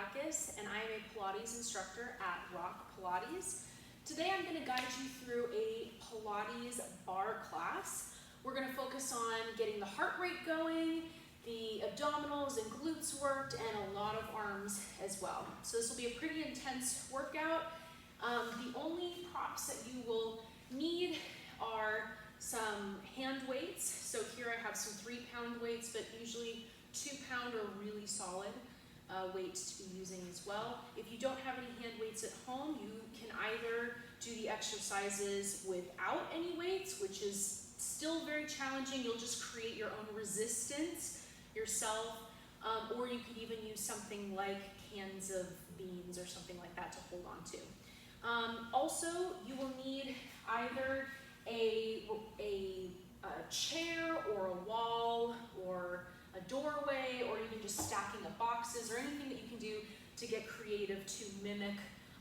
Backus, and I am a Pilates instructor at ROC Pilates. Today I'm going to guide you through a Pilates bar class. We're going to focus on getting the heart rate going, the abdominals and glutes worked, and a lot of arms as well. So this will be a pretty intense workout. The only props that you will need are some hand weights. So here I have some 3-pound weights, but usually 2-pound are really solid weights to be using as well. If you don't have any hand weights at home, you can either do the exercises without any weights, which is still very challenging. You'll just create your own resistance yourself, or you could even use something like cans of beans or something like that to hold on to. Also, you will need either a chair or a wall or a doorway, or even just stacking of boxes, or anything that you can do to get creative to mimic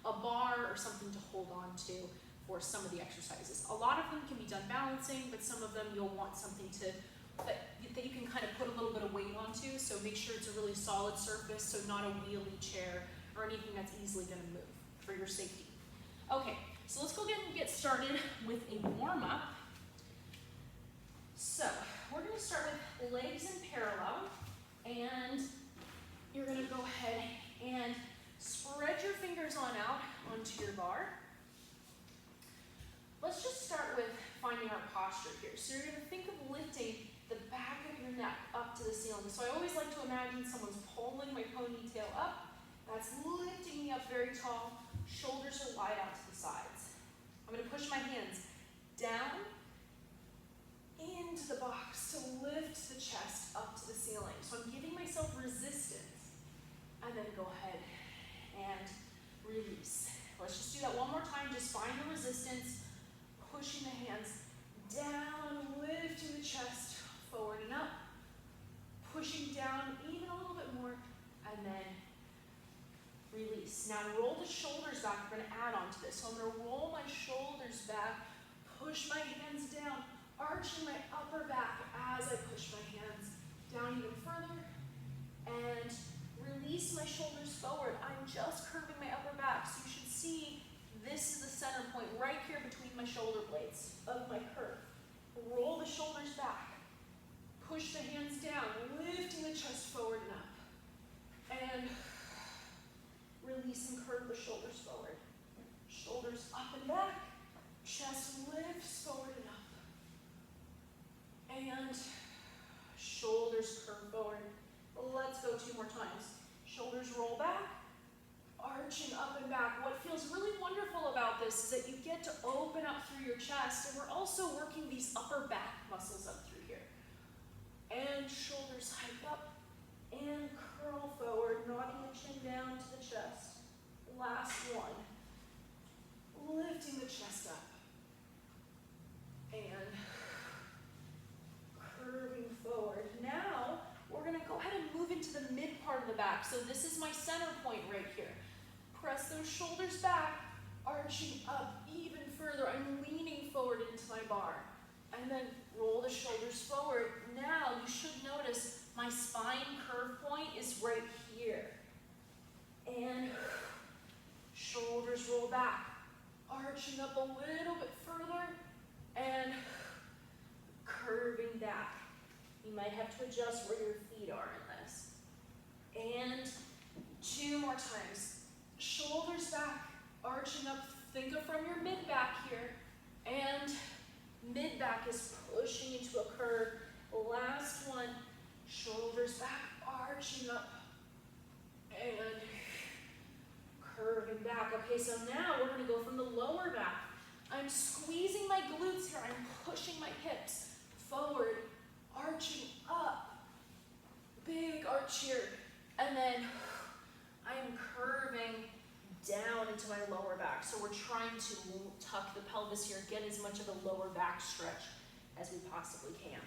a bar or something to hold on to for some of the exercises. A lot of them can be done balancing, but some of them you'll want something that you can kind of put a little bit of weight onto, so make sure it's a really solid surface, so not a wheelie chair or anything that's easily going to move for your safety. Okay, so let's go ahead and get started with a warm-up. So we're going to start with legs in parallel, and you're going to go ahead and spread your fingers on out onto your bar. Let's just start with finding our posture here. So you're going to think of lifting the back of your neck up to the ceiling. So I always like to imagine someone's pulling my ponytail up. That's lifting me up very tall. Shoulders are wide out to the sides. I'm going to push my hands down into the box to lift the chest up to the ceiling. So I'm giving myself resistance. And then go ahead and release. Let's just do that one more time. Just find the resistance. Pushing the hands down, lifting the chest forward and up. Pushing down even a little bit more. And then release. Now roll the shoulders back. We're going to add on to this. So I'm going to roll my shoulders back. Push my hands down. Arching my upper back as I push my hands down even further, and release my shoulders forward. I'm just curving my upper back, so you should see this is the center point right here between my shoulder blades of my curve. Roll the shoulders back, push the hands down, lifting the chest forward and up, and release and curve the shoulders forward. Shoulders up and back, chest lifts forward and up. And shoulders curve forward. Let's go 2 more times. Shoulders roll back, arching up and back. What feels really wonderful about this is that you get to open up through your chest, and we're also working these upper back muscles up through here. And shoulders hike up and curl forward, nodding the chin down to the chest. Last one. Lifting the chest up. And curving forward. Now, we're going to go ahead and move into the mid part of the back. So this is my center point right here. Press those shoulders back, arching up even further. I'm leaning forward into my bar. And then roll the shoulders forward. Now, you should notice my spine curve point is right here. And shoulders roll back, arching up a little bit further, and curving back. You might have to adjust where your feet are in this. And 2 more times. Shoulders back, arching up. Think of from your mid back here. And mid back is pushing into a curve. Last one. Shoulders back, arching up. And curving back. Okay, so now we're going to go from the lower back. I'm squeezing my glutes here. I'm pushing my hips forward, arching up. Big arch here. And then I'm curving down into my lower back. So we're trying to tuck the pelvis here, get as much of a lower back stretch as we possibly can.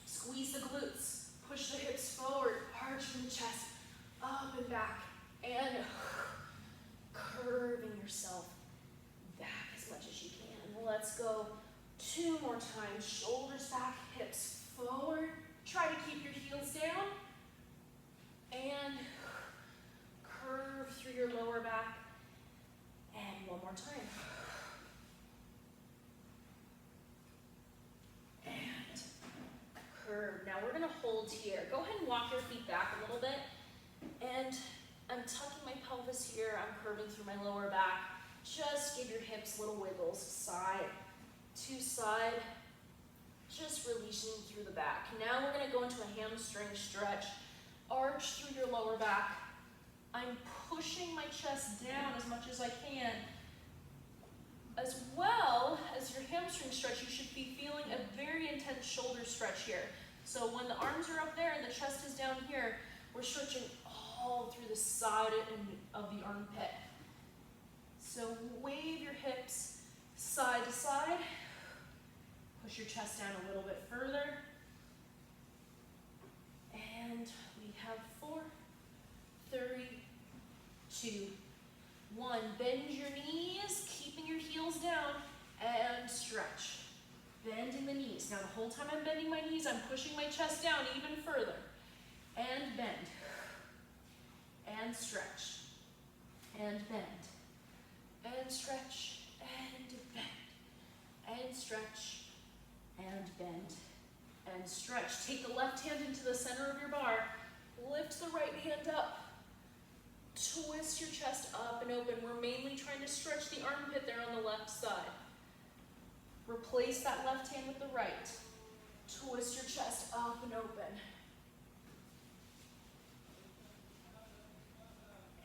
Squeeze the glutes, push the hips forward, arching the chest up and back, and curving yourself back as much as you can. Let's go 2 more times. Shoulders back, hips forward. Try to keep your heels down. And curve hold here. Go ahead and walk your feet back a little bit. And I'm tucking my pelvis here. I'm curving through my lower back. Just give your hips little wiggles, side to side. Just releasing through the back. Now we're gonna go into a hamstring stretch. Arch through your lower back. I'm pushing my chest down as much as I can. As well as your hamstring stretch, you should be feeling a very intense shoulder stretch here. So when the arms are up there and the chest is down here, we're stretching all through the side of the armpit. So wave your hips side to side. Push your chest down a little bit further. And we have 4, 3, 2, 1. Bend your knees, keeping your heels down, and stretch. Bending the knees. Now the whole time I'm bending my knees, I'm pushing my chest down even further. And bend. And stretch. And bend. And stretch. And bend. And stretch. And bend. And stretch. Take the left hand into the center of your bar. Lift the right hand up. Twist your chest up and open. We're mainly trying to stretch the armpit there on the left side. Replace that left hand with the right. Twist your chest up and open.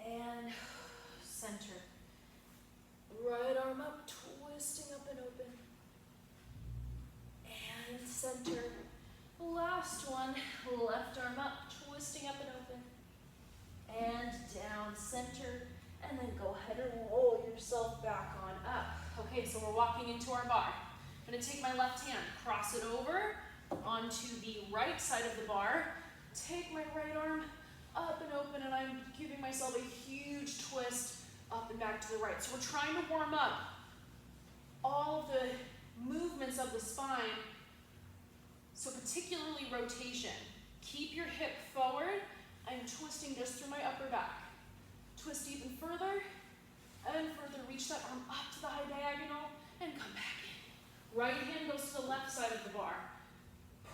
And center. Right arm up, twisting up and open. And center. Last one, left arm up, twisting up and open. And down, center, and then go ahead and roll yourself back on up. Okay, so we're walking into our bar. I'm gonna take my left hand, cross it over onto the right side of the bar, take my right arm up and open, and I'm giving myself a huge twist up and back to the right. So we're trying to warm up all of the movements of the spine, so particularly rotation. Keep your hip forward. I'm twisting just through my upper back. Twist even further and further. Reach that arm up to the high diagonal and come back in. Right hand goes to the left side of the bar.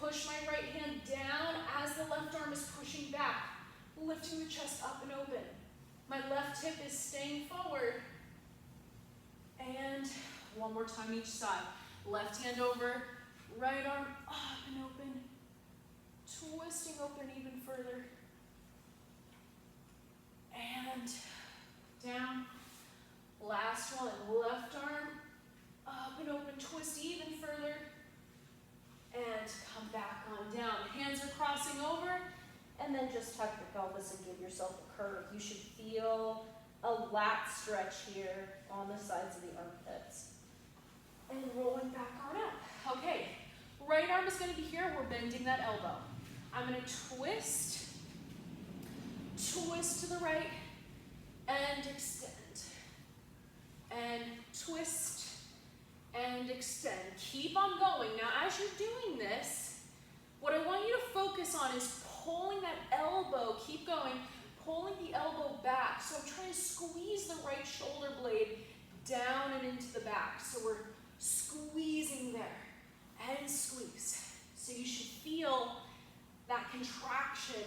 Push my right hand down as the left arm is pushing back, lifting the chest up and open. My left hip is staying forward. And one more time each side. Left hand over, right arm up and open. Twisting open even further. And down. Last one, left arm up and open, twist even further. And come back on down. Hands are crossing over. And then just tuck your pelvis and give yourself a curve. You should feel a lat stretch here on the sides of the armpits. And rolling back on up. Okay, right arm is going to be here. We're bending that elbow. I'm going to twist to the right, and extend. And twist, and extend. Keep on going. Now, as you're doing this, what I want you to focus on is pulling that elbow, keep going, pulling the elbow back. So I'm trying to squeeze the right shoulder blade down and into the back. So we're squeezing there, and squeeze. So you should feel that contraction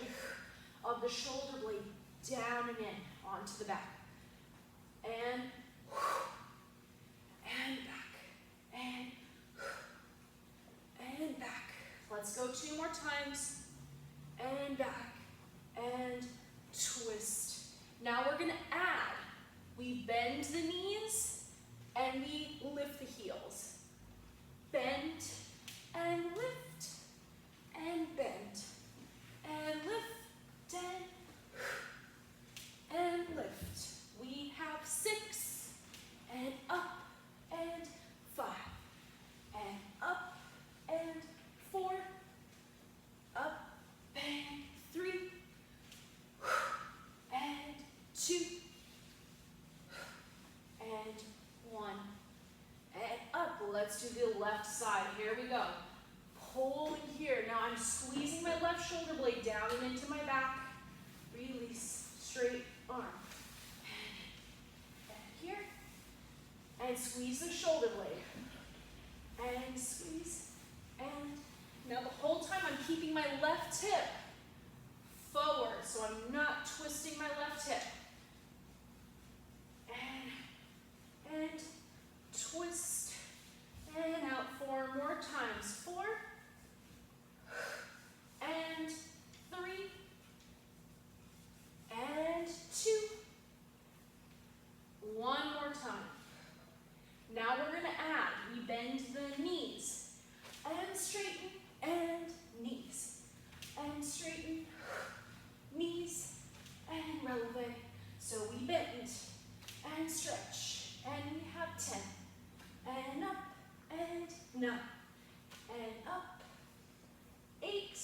of the shoulder blade down and in onto the back. And back, and back. Let's go 2 more times. And back, and twist. Now we're gonna add. We bend the knees, and we lift the heels. Bend, and lift, and bend, and lift, and lift. We have 6, and up, and 5, and up, and 4, up, and 3, and 2, and 1, and up. Let's do the left side. Here we go. Pulling here. Now I'm squeezing my left shoulder blade down and into my back. Release. Straight arm. And here. And squeeze the shoulder blade. And squeeze. And Now the whole time I'm keeping my left hip forward, so I'm not twisting my left hip. And twist, and out 4 more times. 4, and 3, and 2. 1 more time. Now we're gonna add, we bend the knees, and straighten, and knees, and straighten, knees, and releve. So we bend, and stretch, and we have 10, and up, and 9, and up, 8,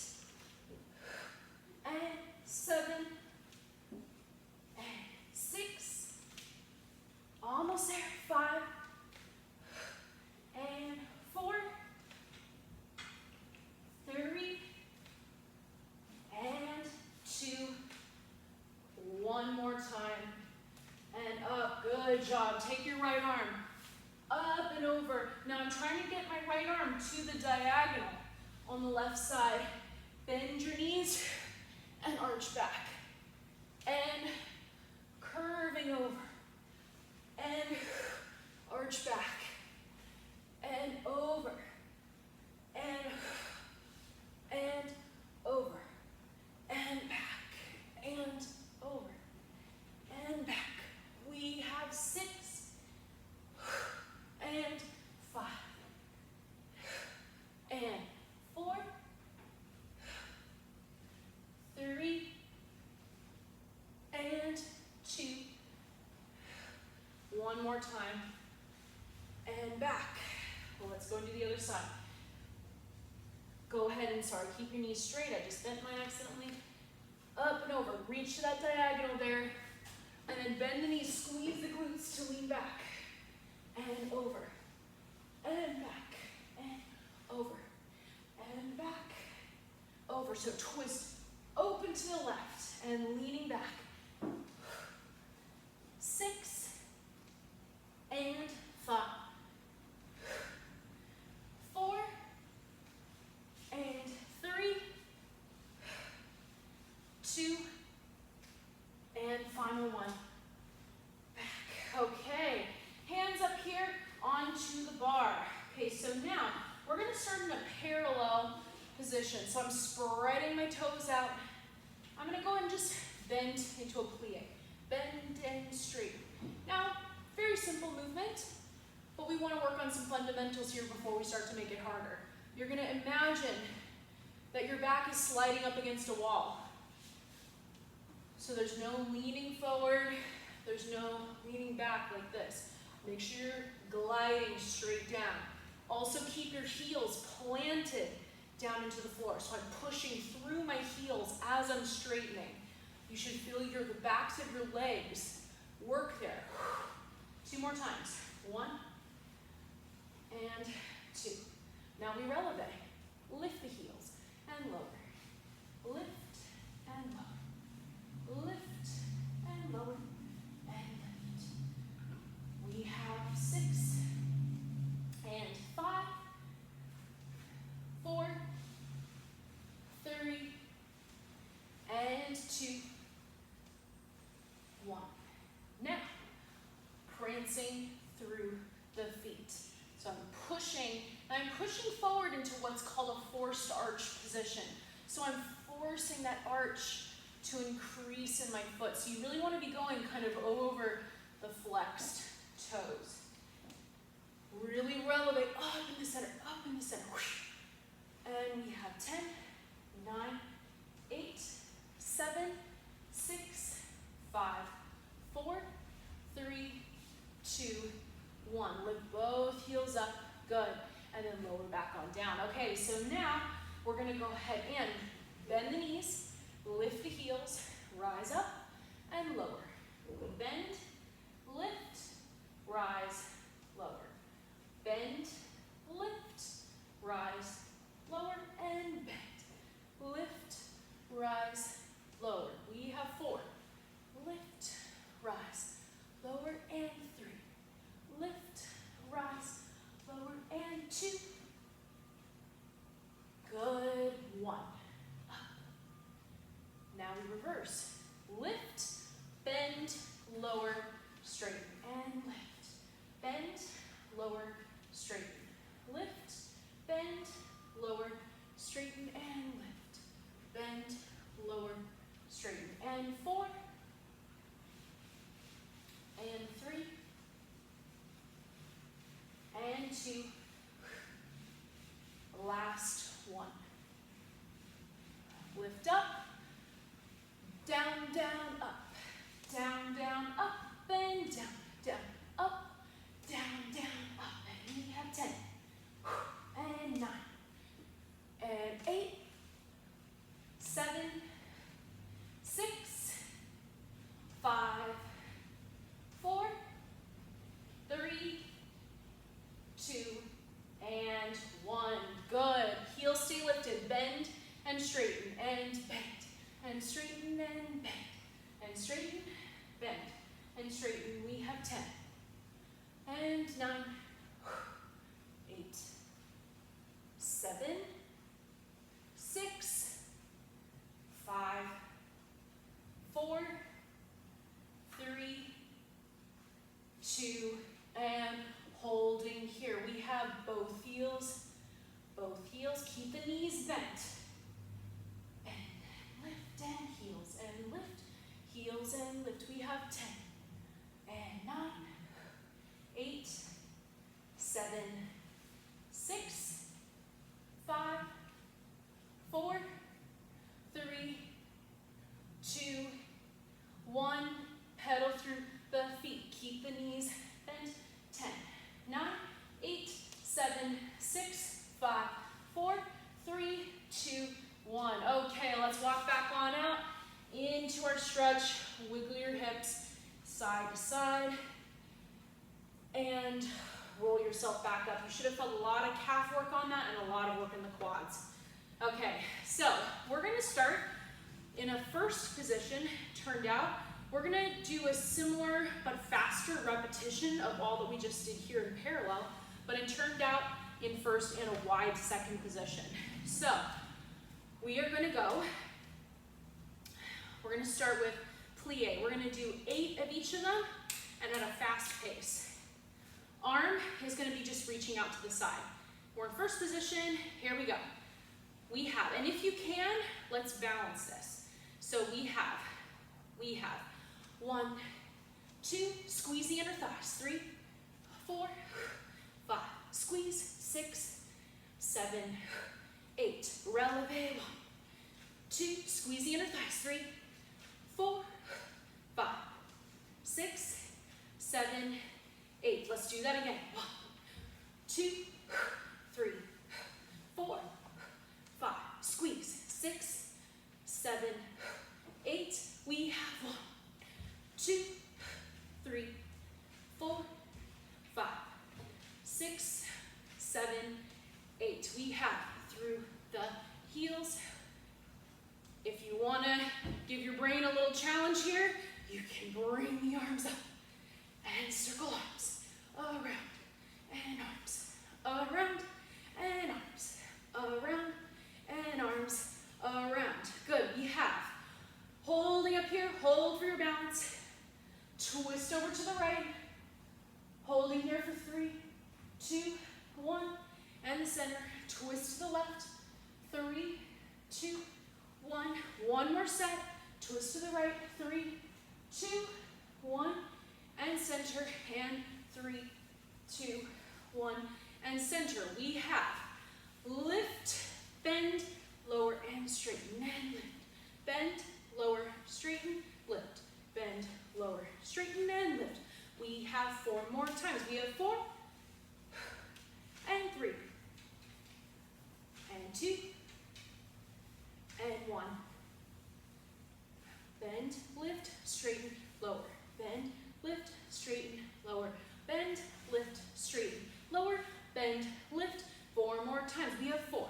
and 7, and 6, almost there, 5, and 4, 3, and 2, 1 more time, and up. Good job. Take your right arm up and over. Now I'm trying to get my right arm to the diagonal on the left side. Bend your knees and arch back, and curving over, and arch back, and over, and over, and back, and over, and back. We have 6, and 5, and 4, 3, and 2. 1 more time, and back. Well, let's go into the other side. Go ahead and, sorry, keep your knees straight. I just bent mine accidentally. Up and over. Reach to that diagonal there. And then bend the knees, squeeze the glutes to lean back. And over. And back. And over. And back. Over. So twist open to the left and leaning back. 6, and 5, 4, and 3, 2, and final one. Back. Okay, hands up here onto the bar. Okay, so now we're going to start in a parallel position. So I'm spreading my toes out. I'm going to go and just bend into a plie. Bend and straighten. Now, very simple movement, but we want to work on some fundamentals here before we start to make it harder. You're going to imagine that your back is sliding up against a wall. So there's no leaning forward, there's no leaning back like this. Make sure you're gliding straight down. Also keep your heels planted down into the floor. So I'm pushing through my heels as I'm straightening. You should feel the backs of your legs work there. 2 more times. 1 and 2. Now we releve. Lift the heels and lower. Lift and lower. Lift and lower. And lift. We have 6 and 5, 4, 3, and 2, 1. Now, prancing through the feet. So I'm pushing forward into what's called a forced arch position. So I'm forcing that arch to increase in my foot. So you really want to be going kind of over the flexed toes. Really relevate up in the center, up in the center. And we have 10, 9, 8, 7, 6, 5, 4, 3, 2, 1. Lift both heels up. Good. And then lower back on down. Okay, so now we're going to go ahead and bend the knees, lift the heels, rise up, and lower. Bend, lift, rise, lower. Bend, lift, rise, lower, and bend. Lift, rise, lower. We have 4. Lift, rise, lower, and 3. Lift, rise, lower, and 2. Good. reverse. Lift, bend, lower, straighten, and lift. Bend, lower, straighten. Lift, bend, lower, straighten, and lift. Bend, lower, straighten. And 4, and 3, and 2. Last one. Lift up, down, down, up, down, down, up, and down, down, up, down, down, up. And we have 10, and 9, and 8, 7, 6, 5, 4, 3, 2, and 1. Good. Heels stay lifted. Bend and straighten and bend and straighten and bend and straighten, bend and straighten. We have 10 and 9, 8, 7, 6, 5, 4, 3, 2, and holding here. We have both heels. Both heels. Keep the knees bent. And lift and heels and lift. Heels and lift. We have 10 and 9, 8, 7, 6, 5, 4, 3, 2, 1. Pedal through the feet. Keep the knees bent. 10, 9, 8, 7, 6, 5, 4, 3, 2, 1. Okay, let's walk back on out into our stretch. Wiggle your hips side to side and roll yourself back up. You should have felt a lot of calf work on that and a lot of work in the quads. Okay, so we're going to start in a first position, turned out. We're going to do a similar but faster repetition of all that we just did here in parallel, but it turned out in first in a wide second position. So we are going to go, we're going to start with plie. We're going to do 8 of each of them and at a fast pace. Arm is going to be just reaching out to the side. We're in first position. Here we go. We have, and if you can, let's balance this. So we have 1, 2, squeeze the inner thighs, 3, 4, 5, squeeze, 6, 7, 8, releve, 1, 2, squeeze the inner thighs, 3, 4, 5, 6, 7, 8. Let's do that again. 1, 2, 3, 4, 5, squeeze, 6, 7, 8. We have 1, 2, 3, 4, 5, 6, 7, 8. We have through the heels. If you want to give your brain a little challenge here, you can bring the arms up and circle arms around and arms around and arms around and arms around. Good. We have holding up here, hold for your balance. Twist over to the right. Holding here for 3, 2, 1. And the center. Twist to the left. 3, 2, 1. One more set. Twist to the right. 3, 2, 1. And center. And 3, 2, 1. And center. We have lift, bend, lower, and straighten. And lift. Bend, lower, straighten, lift. Bend, lower, straighten, and lift. We have 4 more times. We have 4, and 3, and 2, and 1. Bend, lift, straighten, lower. Bend, lift, straighten, lower. Bend, lift, straighten, lower. Bend, lift. 4 more times. We have 4,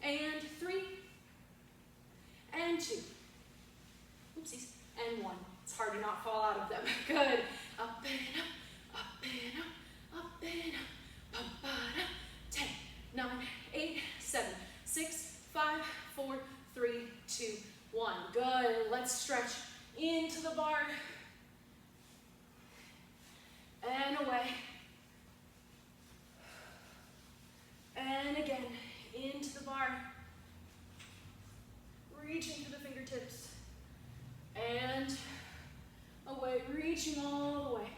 and 3, and 2. Oopsies. And 1. It's hard to not fall out of them. Good. Up and up, up and up, up and up. Ba-ba-da. 10, 9, 8, 7, 6, 5, 4, 3, 2, 1. Good. Let's stretch into the bar. And away. And again, into the bar. Reaching through the fingertips. And away, reaching all the way.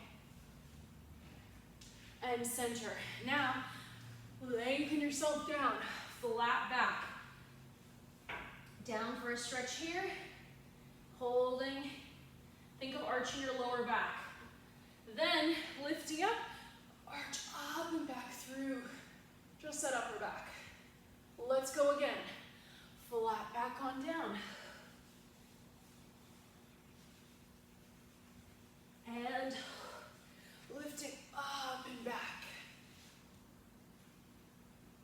And center. Now, lengthen yourself down, flat back. Down for a stretch here. Holding. Think of arching your lower back. Then, lifting up, arch up and back through just that upper back. Let's go again. Flat back on down. And lifting up and back.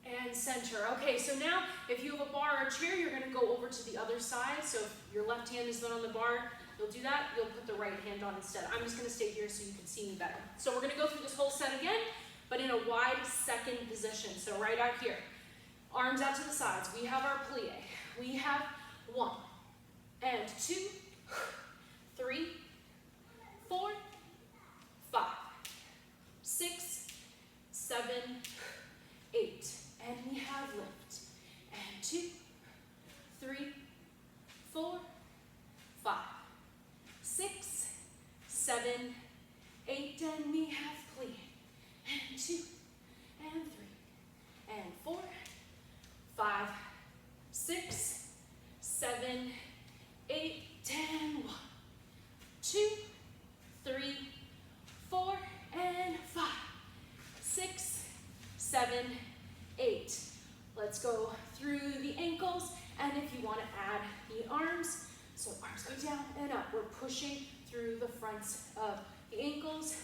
And center. Okay, so now if you have a bar or a chair, you're going to go over to the other side. So if your left hand is not on the bar, you'll do that. You'll put the right hand on instead. I'm just going to stay here so you can see me better. So we're going to go through this whole set again, but in a wide second position. So right out here. Arms out to the sides. We have our plie. We have 1 and 2, 3, 4, 5, 6, 7, 8. And we have lift. And 2, 3, 4, 5, 6, 7, 8. And we have plie. And 2, and 3, and 4, 5, 6, 7, 8, 10. 1, 2, 3, 4, and 5, 6, 7, 8. Let's go through the ankles, and if you want to add the arms, so arms go down and up. We're pushing through the fronts of the ankles.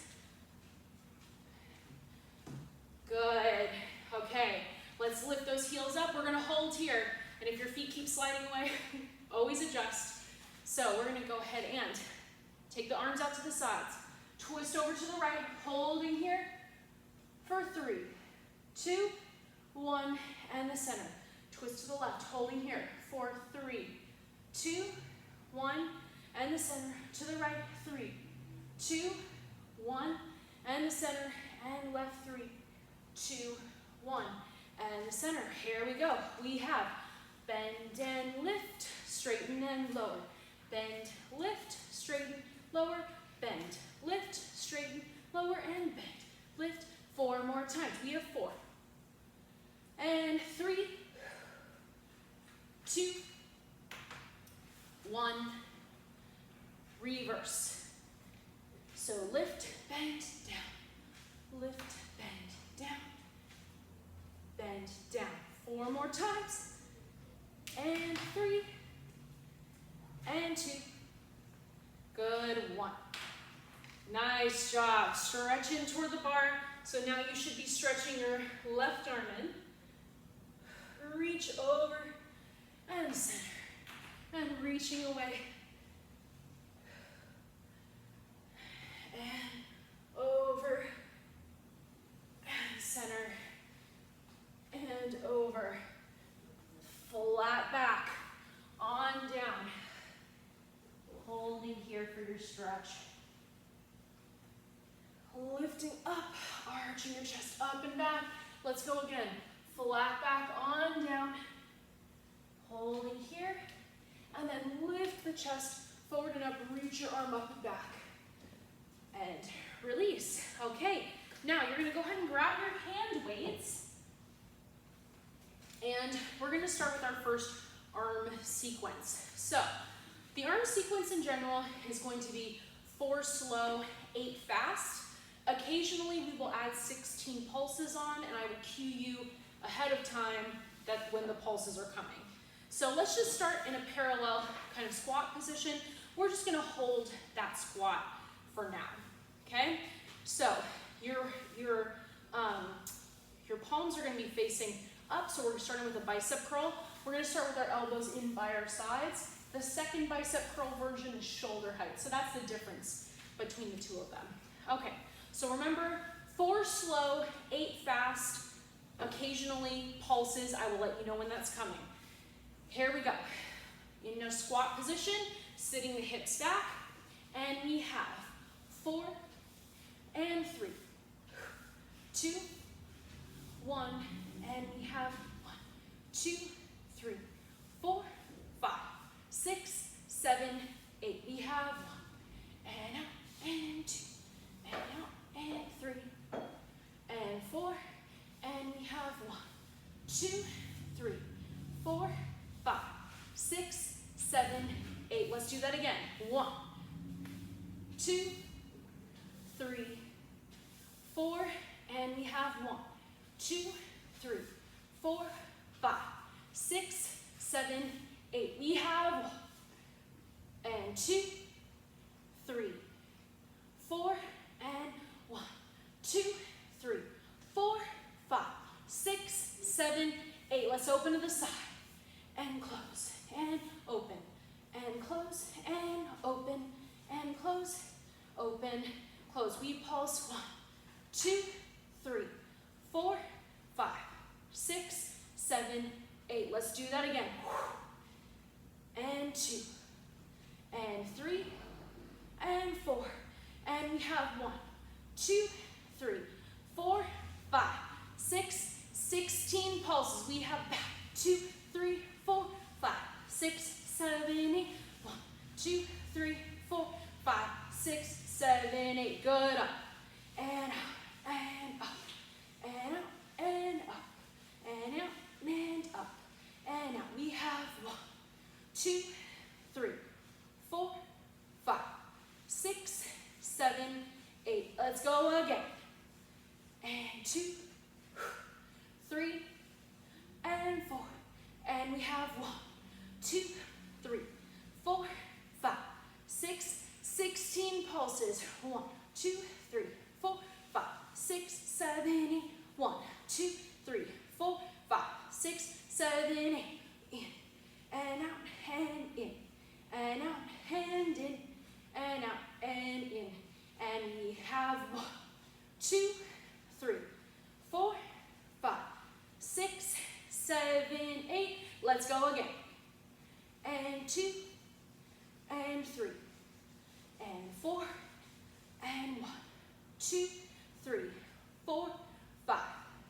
Good. Okay, let's lift those heels up. We're going to hold here, and if your feet keep sliding away, always adjust. So we're going to go ahead and take the arms out to the sides. Twist over to the right, holding here for 3, 2, 1, and the center. Twist to the left, holding here for 3, 2, 1, and the center. To the right, 3, 2, 1, and the center, and left 3, 2, 1, and the center. Here we go. We have bend and lift, straighten and lower. Bend, lift, straighten, lower, bend, lift, straighten, lower, and bend, lift. 4 more times. We have 4. And 3, 2, 1, reverse. So lift, bend, down, lift, bend, down, bend, down. 4 more times. And 3, and 2. Good. 1. Nice job. Stretch in toward the bar. So now you should be stretching your left arm in. Reach over and center. And reaching away. And over. And center. And over. Flat back. On down. Holding here for your stretch. Lifting up, arching your chest up and back. Let's go again. Flat back, on down. Holding here. And then lift the chest forward and up. Reach your arm up and back. And release. Okay, now you're going to go ahead and grab your hand weights. And we're going to start with our first arm sequence. So, the arm sequence in general is going to be 4 slow, 8 fast. Occasionally, we will add 16 pulses on, and I will cue you ahead of time that when the pulses are coming. So let's just start in a parallel kind of squat position. We're just going to hold that squat for now. Okay? So your palms are going to be facing up. So we're starting with a bicep curl. We're going to start with our elbows in by our sides. The second bicep curl version is shoulder height. So that's the difference between the two of them. Okay. So remember, 4 slow, 8 fast, occasionally pulses. I will let you know when that's coming. Here we go. You know, our squat position, sitting the hips back, and we have 4 and 3, 2, 1, and we have 1, 2, 3, 4, 5, 6, 7, 8. We have 1, and out, and 2, and out, and 3, and 4, and we have 1, 2, 3, 4, 5, 6, 7, 8. Let's do that again. 1, 2, 3, 4, and we have 1, 2, 3, 4, 5, 6, 7, 8. We have 1, and 2, 3, 4, and 1, 2, 3, 4, 5, 6, 7, 8. Let's open to the side, and close, and open, and close, and open, and close, open, close. We pulse 1, 2, 3, 4, 5, 6, 7, 8. Let's do that again. And 2, and 3, and 4, and we have 1, 2, 3, 4, 5, 6, 16 pulses. We have back. 2, 3, 4, 5, 6, 7, 8. 1, 2, 3, 4, 5, 6, 7, 8. Good. Up and out and up and out and up and out and up and out. We have 1, 2, 3, 4, 5, 6, 7, 8. Let's go again. And 2, 3, and 4. And we have 1, 2, 3, 4, 5, 6, 16 pulses. 1, 2, 3, 4, 5, 6, 7, 8. 1, 2, 3, 4, 5, 6, 7, 8. In and out and in and out and in and out and in. And we have 1, 2, 3, 4, 5, 6, 7, 8. Let's go again. And 2, and 3, and 4, and 1, 2, 3, 4, 5,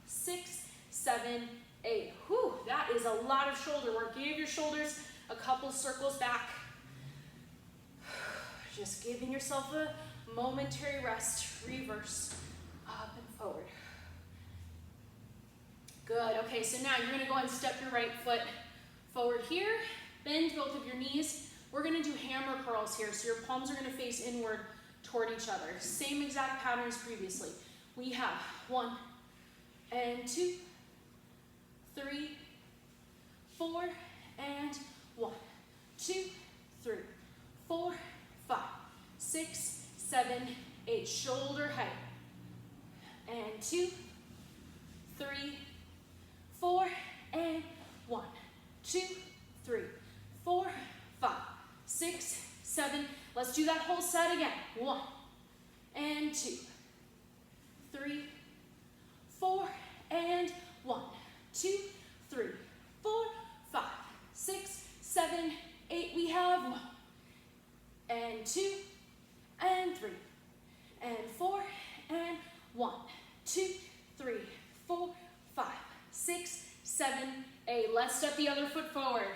6, 7, 8. Whew, that is a lot of shoulder work. Give your shoulders a couple circles back. Just giving yourself a momentary rest. Reverse, up and forward. Good. Okay, so now you're going to go and step your right foot forward here. Bend both of your knees. We're going to do hammer curls here, so your palms are going to face inward toward each other. Same exact pattern as previously. We have 1, and 2, 3, 4, and 1, 2, 3, 4, 5, 6, 7, 8. Shoulder height. And 2, 3, 4, and 1, 2, 3, 4, 5, 6, 7. Let's do that whole set again. 1, and 2, 3, 4, and 1, 2, 3, 4, 5, 6, 7, 8. We have 1, and 2, and 3, and 4, and 1, 2, 3, 4, 5, 6, 7, 8. Let's step the other foot forward.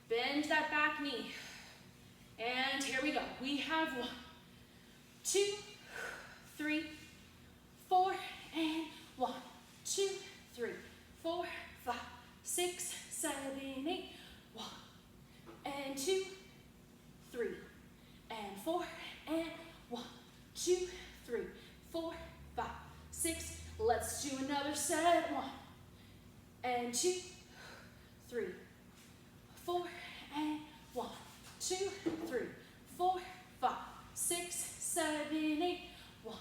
Bend that back knee. And here we go. We have 1, 2, 3, 4, and 1, 2, 3, 4, 5, 6, 7, 8. 1, and 2, 3, and 4, and 1, 2, 3, 4, 5, 6. Let's do another set. 1, and 2, 3, 4, and 1, 2, 3, 4, 5, 6, 7, 8. 1,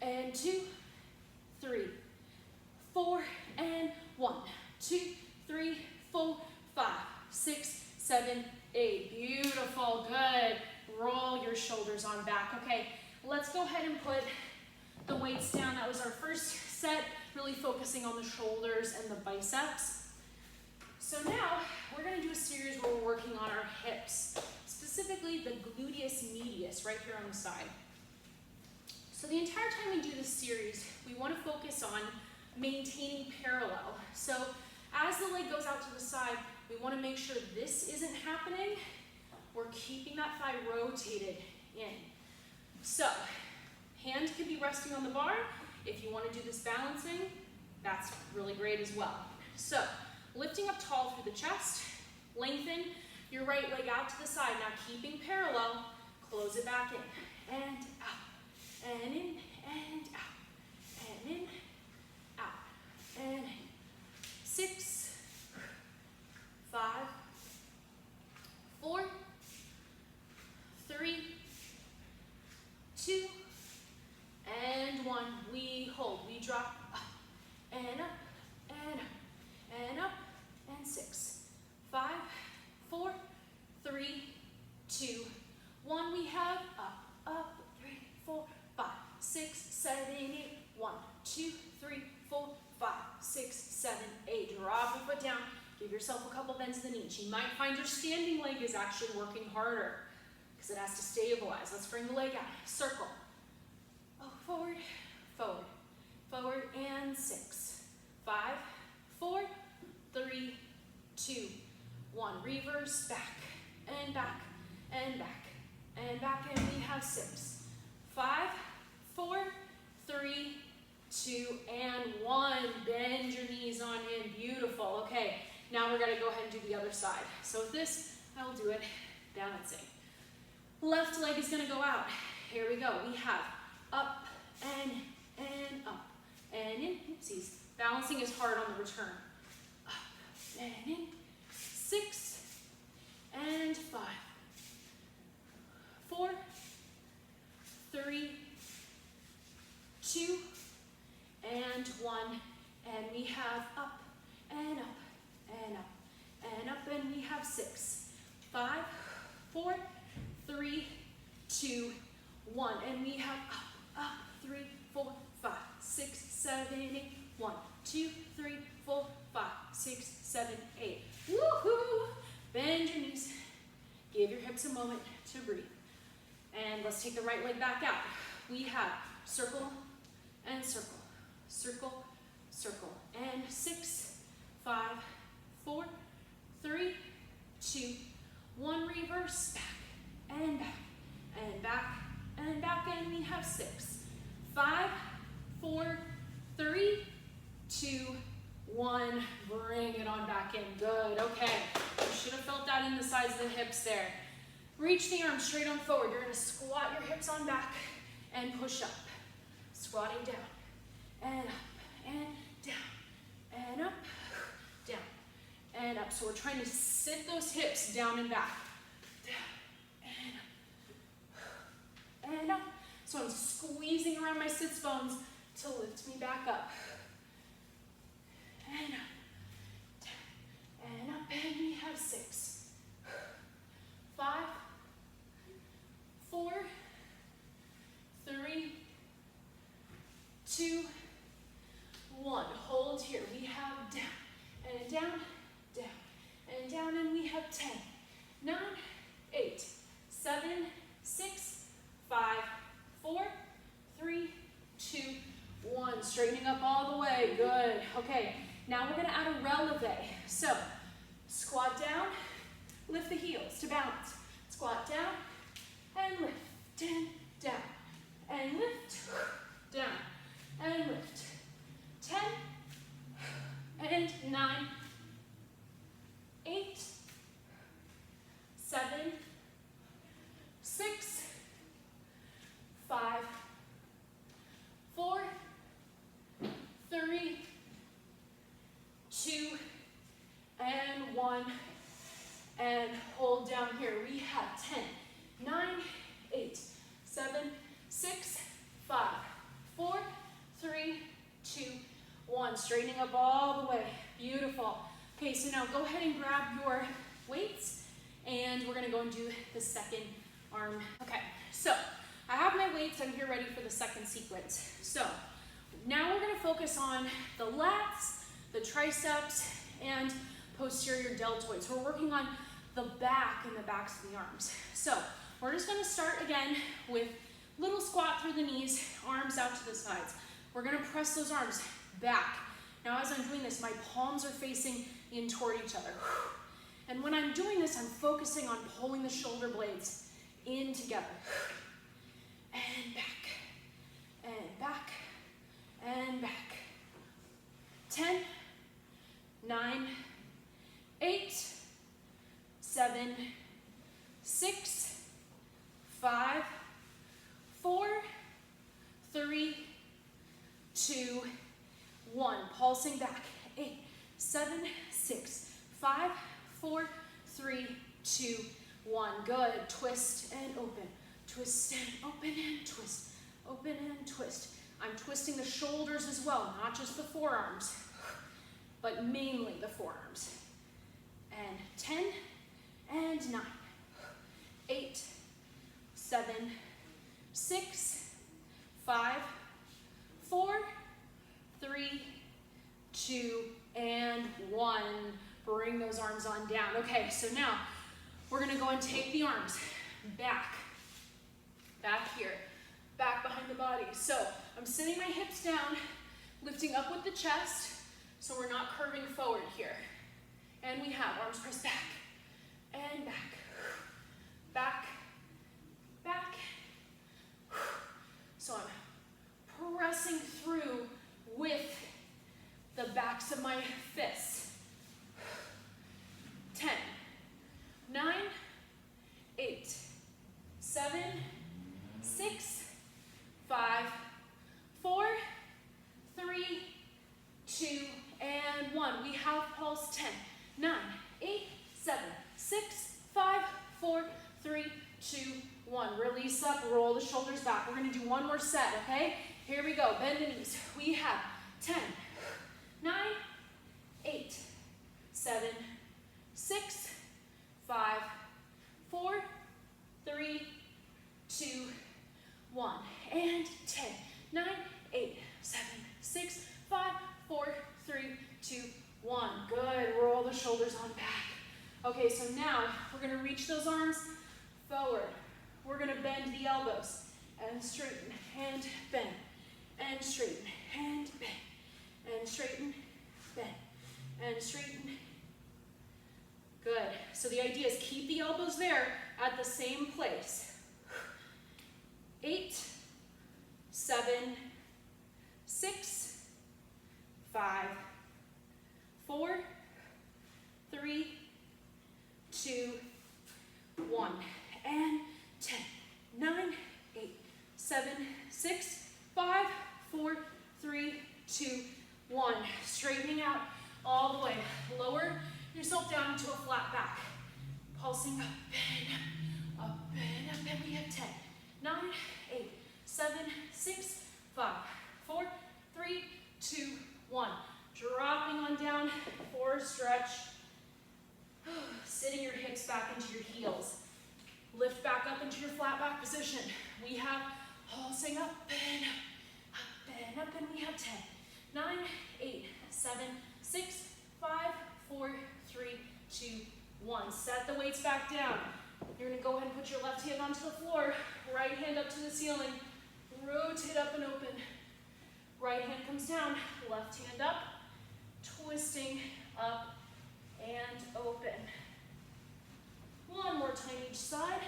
and 2, 3, 4, and 1, 2, 3, 4, 5, 6, 7, 8. Beautiful. Good. Roll your shoulders on back. Okay, let's go ahead and put the weights down. That was our first set, really focusing on the shoulders and the biceps. So now we're going to do a series where we're working on our hips. specifically the gluteus medius right here on the side. So the entire time we do this series, we want to focus on maintaining parallel. So as the leg goes out to the side, we want to make sure this isn't happening. We're keeping that thigh rotated in. So hand can be resting on the bar. If you want to do this balancing, that's really great as well. So lifting up tall through the chest, lengthen your right leg out to the side. Now keeping parallel, close it back in and out, and in, and out, and in, out, and in. 6, 5, 4, 3, 2, and 1. We hold, we drop up, and up, and up, and up, and 6, 5, 4, 3, 2, 1. We have up, up, 3, 4, 5, 6, 7, 8, 1, 2, 3, 4, 5, 6, 7, 8. Drop your foot down. Give yourself a couple bends in the knees. You might find your standing leg is actually working harder because it has to stabilize. Let's bring the leg out. Circle. Oh, forward, forward, forward, and 6, 5, 4, 3, 2, 1. Reverse, back, and back, and back, and back, and we have 6, 5, 4, 3, 2, and 1. Bend your knees on in. Beautiful. Okay, now we're going to go ahead and do the other side. So with this, I'll do it balancing. Left leg is going to go out. Here we go. We have up and up and in. Oopsies. Balancing is hard on the return. Up and in. 6 and 5, 4, 3, 2, and 1, and we have up and up and up and up, and we have 6, 5, 4, 3, 2, 1, and we have up, up, 3, 4, 5, 6, 7, 8, 1, 2, 3, 4, 5, 6, 7, 8. Woohoo! Bend your knees. Give your hips a moment to breathe. And let's take the right leg back out. We have circle and circle. Circle, circle, and 6, 5, 4, 3, 2, 1. Reverse, back, and back, and back, and back, and we have 6, 5, 4, 3, 2, 1. Bring it on back in. Good. Okay. You should have felt that in the sides of the hips there. Reach the arms straight on forward. You're going to squat your hips on back and push up. Squatting down. And up, and down, and up, down, and up. So we're trying to sit those hips down and back. Down, and up. So I'm squeezing around my sits bones to lift me back up. And up, down, and up, and we have 6, 5, 4, 3, 2, 1. Hold here. We have down and down, down and down, and we have 10, 9, 8, 7, 6, 5, 4, 3, 2, 1. Straightening up all the way. Good. Okay. Now we're going to add a releve. So squat down, lift the heels to balance. Squat down and lift. 10, down and lift, down and lift. 10 and 9, 8, 7, 6, 5, 4, 3, 2, and 1, and hold down here. We have 10, 9, 8, 7, 6, 5, 4, 3, 2, 1. Straightening up all the way. Beautiful. Okay, so now go ahead and grab your weights, and we're going to go and do the second arm. Okay, so I have my weights. I'm here ready for the second sequence. So now we're going to focus on the lats, the triceps, and posterior deltoids. We're working on the back and the backs of the arms. So we're just gonna start again with little squat through the knees, arms out to the sides. We're gonna press those arms back. Now as I'm doing this, my palms are facing in toward each other. And when I'm doing this, I'm focusing on pulling the shoulder blades in together. And back, and back, and back. 10, 9, 8, 7, 6, 5, 4, 3, 2, 1. Pulsing back. 8, 7, 6, 5, 4, 3, 2, 1. Good. Twist and open. Twist and open and twist. Open and twist. I'm twisting the shoulders as well, not just the forearms, but mainly the forearms. And 10 and 9, 8, 7, 6, 5, 4, 3, 2, and 1. Bring those arms on down. Okay, so now we're gonna go and take the arms back here, back behind the body. So I'm sitting my hips down, lifting up with the chest, so we're not curving forward here. And we have arms pressed back, and back, back, back. So I'm pressing through with the backs of my fists. 10, 9, 8, 7, 6, 5, 4, 3, 2, and 1. We have pulse. 10, 9, 8, 7, 6, 5, 4, 3, 2, 1. Release up, roll the shoulders back. We're gonna do one more set, okay? Here we go, bend the knees. We have 10, 9, 8, 7, 6, 5, 4, 3, 2, 1. And 10, 9, 8, 7, 6, 5, 4, 3, 2, 1. Good. Roll the shoulders on back. Okay, so now we're going to reach those arms forward. We're going to bend the elbows and straighten and bend and straighten and bend and straighten, bend and straighten. Good. So the idea is keep the elbows there at the same place. 8, 7, 6, 5, 4, 3, 2, 1. And 10, 9, 8, 7, 6, 5, 4, 3, 2, 1. Straightening out all the way. Lower yourself down to a flat back. Pulsing up and up, up and up. And we have 10, 9, 8, 7, 6, 5, 4, 3, 2, 1. Dropping on down for a stretch. Sitting your hips back into your heels. Lift back up into your flat back position. We have pulsing up and up, up and up. And we have 10, 9, 8, 7, 6, 5, 4, 3, 2, 1. Set the weights back down. You're going to go ahead and put your left hand onto the floor. Right hand up to the ceiling. Rotate up and open. Right hand comes down. Left hand up. Twisting up and open. One more time each side.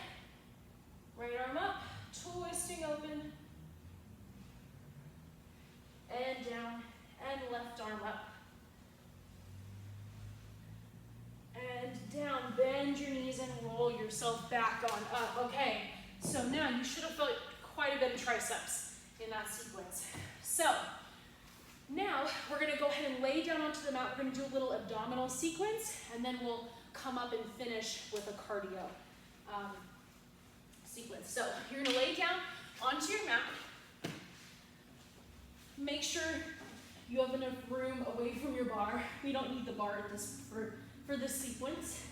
Right arm up. Twisting open. And down. And left arm up. And down. Bend your knees and roll yourself back on up. Okay, so now you should have felt quite a bit of triceps in that sequence. So now we're going to go ahead and lay down onto the mat. We're going to do a little abdominal sequence, and then we'll come up and finish with a cardio sequence. So you're going to lay down onto your mat. Make sure you have enough room away from your bar. We don't need the bar at this for this sequence.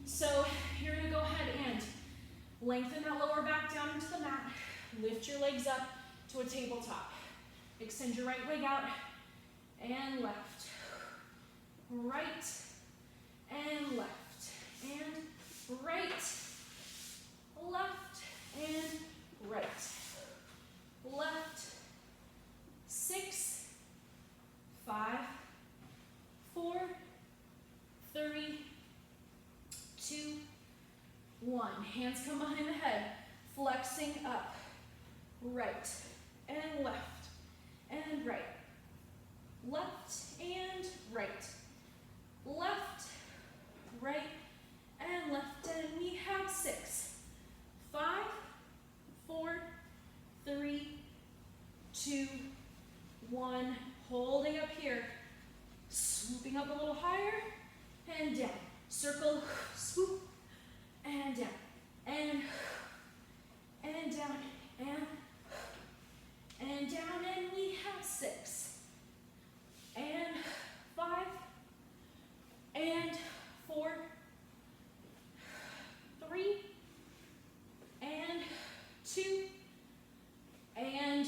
So you're going to go ahead and lengthen that lower back down into the mat. Lift your legs up to a tabletop. Extend your right leg out and left. Right and left. and right, left, and right, left, 6, 5, 4, 3, 2, 1. Hands come behind the head, flexing up, right, and left, and right, left, and right, left, right, and left, and we have 6, 5, 4, 3, 2, 1. Holding up here, swooping up a little higher, and down. Circle, swoop, and down, and down, and down, and we have 6, and 5, and 4, 3, and 2, and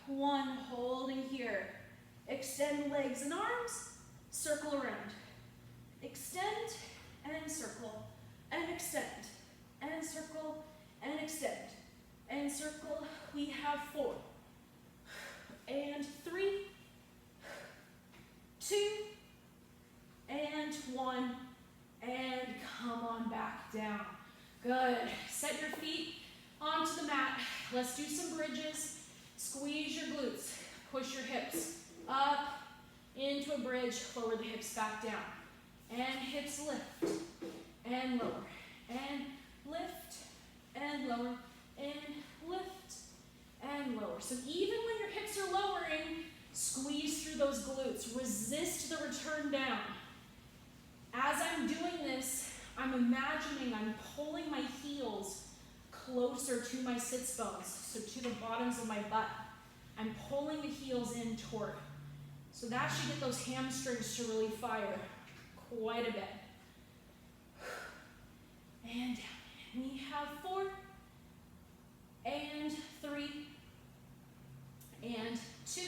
1. Holding here. Extend legs and arms, circle around. Extend and circle, and extend, and circle, and extend, and circle. We have 4, and 3, 2, and 1, and come on back down. Good. Set your feet onto the mat. Let's do some bridges. Squeeze your glutes. Push your hips up into a bridge. Lower the hips back down. And hips lift and lower. And lift and lower. And lift and lower. So even when your hips are lowering, squeeze through those glutes. Resist the return down. As I'm doing this, I'm imagining I'm pulling my heels closer to my sits bones, so to the bottoms of my butt. I'm pulling the heels in toward. So that should get those hamstrings to really fire quite a bit. And down. We have 4, and 3, and 2,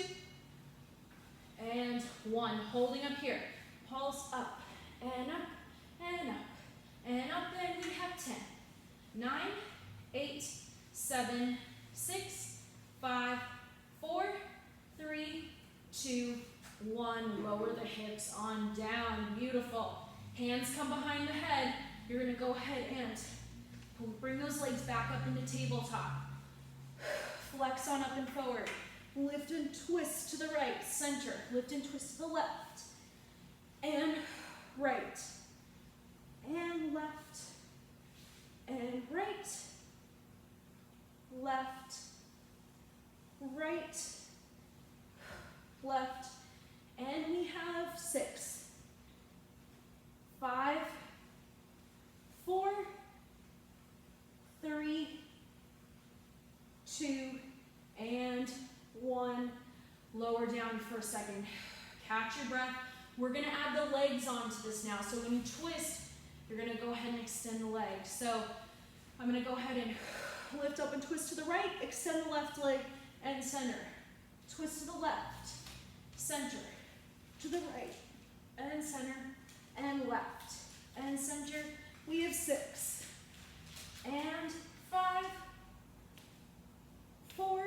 and 1. Holding up here. Pulse up, and up, and up, and up, and we have 10, 9, 8, 7, 6, 5, 4, 3, 2, 1. Lower the hips on down. Beautiful. Hands come behind the head. You're going to go ahead and bring those legs back up into tabletop. Flex on up and forward. Lift and twist to the right, center. Lift and twist to the left. And right. And left. And right. Left. Right. Left. And we have 6, 5, 4, 3, 2, and 1. Lower down for a second. Catch your breath. We're going to add the legs onto this now. So when you twist, you're going to go ahead and extend the legs. So I'm going to go ahead and lift up and twist to the right, extend the left leg, and center. Twist to the left, center, to the right, and center, and left, and center. We have 6, and 5, 4,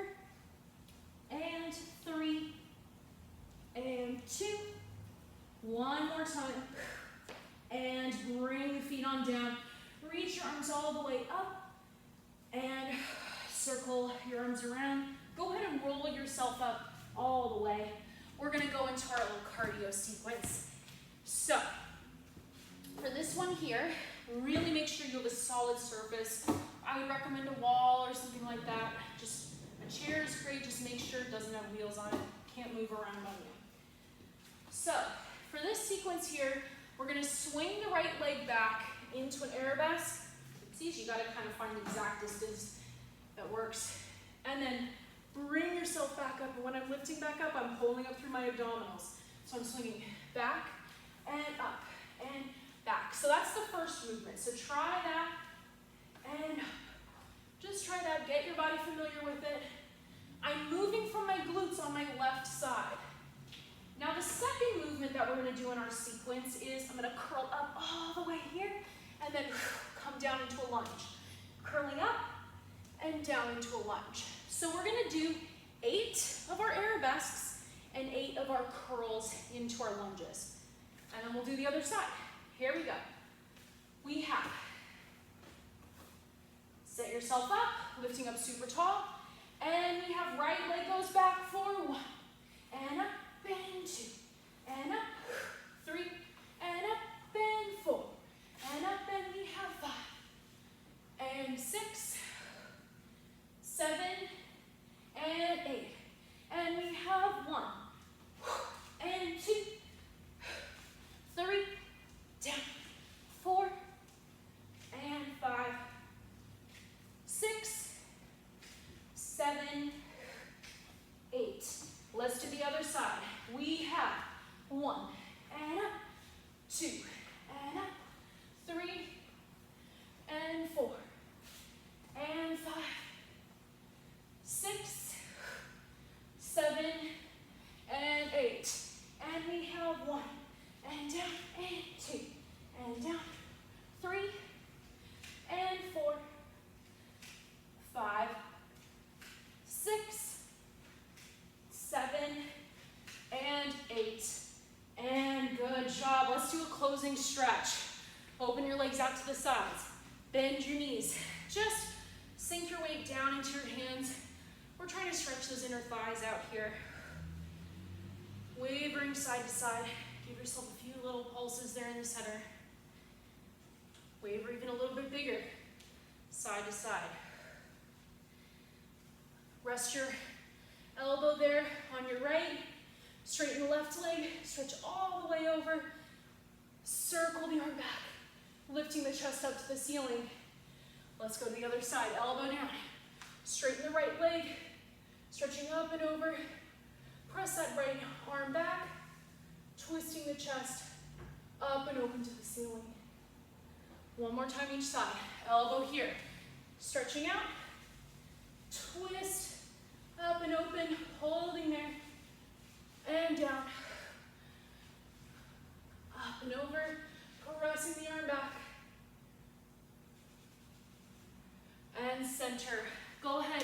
and 3, and 2. One more time. And bring the feet on down. Reach your arms all the way up, and circle your arms around. Go ahead and roll yourself up all the way. We're going to go into our little cardio sequence. So, for this one here, really make sure you have a solid surface. I would recommend a wall or something like that. Just a chair is great. Just make sure it doesn't have wheels on it. Can't move around on you. So, for this sequence here, we're going to swing the right leg back into an arabesque. See, you got to kind of find the exact distance that works. And then bring yourself back up. And when I'm lifting back up, I'm pulling up through my abdominals. So I'm swinging back and up and back. So that's the first movement. So try that and just try that. Get your body familiar with it. I'm moving from my glutes on my left side. Now the second movement that we're going to do in our sequence is I'm going to curl up all the way here, and then come down into a lunge. Curling up and down into a lunge. So we're gonna do 8 of our arabesques and 8 of our curls into our lunges. And then we'll do the other side. Here we go. We have, set yourself up, lifting up super tall, and we have right leg goes back for 1, and up, and 2, and up, 3, and up, and 4, and up, and we have 5, and 6, 7, and 8, and we have 1, and 2, 3, down, 4, and 5, 6, 7, 8. Let's do the other side. We have 1, and up, 2, and up, 3, and 4, and 5, 6, 7, and 8. And we have 1, and down, and 2, and down, 3, and 4, 5, 6, 7, and 8. And good job. Let's do a closing stretch. Open your legs out to the sides. Bend your knees. Just sink your weight down into your hands. We're trying to stretch those inner thighs out here. Wavering side to side. Give yourself a few little pulses there in the center. Waver even a little bit bigger. Side to side. Rest your elbow there on your right. Straighten the left leg. Stretch all the way over. Circle the arm back. Lifting the chest up to the ceiling. Let's go to the other side. Elbow down. Straighten the right leg. Stretching up and over. Press that right arm back. Twisting the chest up and open to the ceiling. One more time each side. Elbow here. Stretching out. Twist. Up and open. Holding there. And down. Up and over. Pressing the arm back. And center. Go ahead.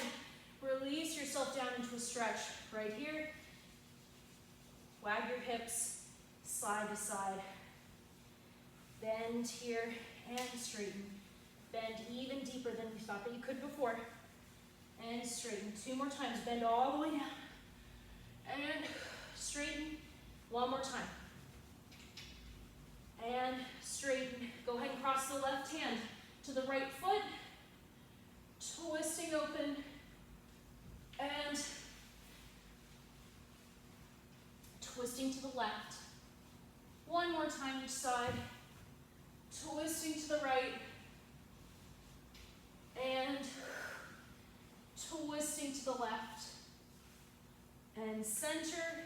Release yourself down into a stretch. Right here. Wag your hips. Side to side. Bend here and straighten. Bend even deeper than you thought that you could before. And straighten. 2 more times. Bend all the way down. And straighten. 1 more time. And straighten. Go ahead and cross the left hand to the right foot. Twisting open. And twisting to the left. 1 more time each side. Twisting to the right. And twisting to the left. And center.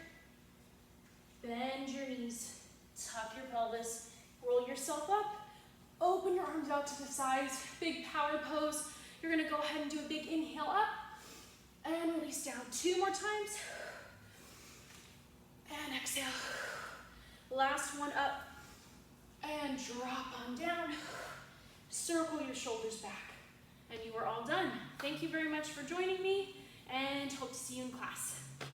Bend your knees. Tuck your pelvis. Roll yourself up. Open your arms out to the sides. Big power pose. You're going to go ahead and do a big inhale up. And release down. 2 more times. And exhale. Last one up. And drop on down. Circle your shoulders back. And you are all done. Thank you very much for joining me, and hope to see you in class.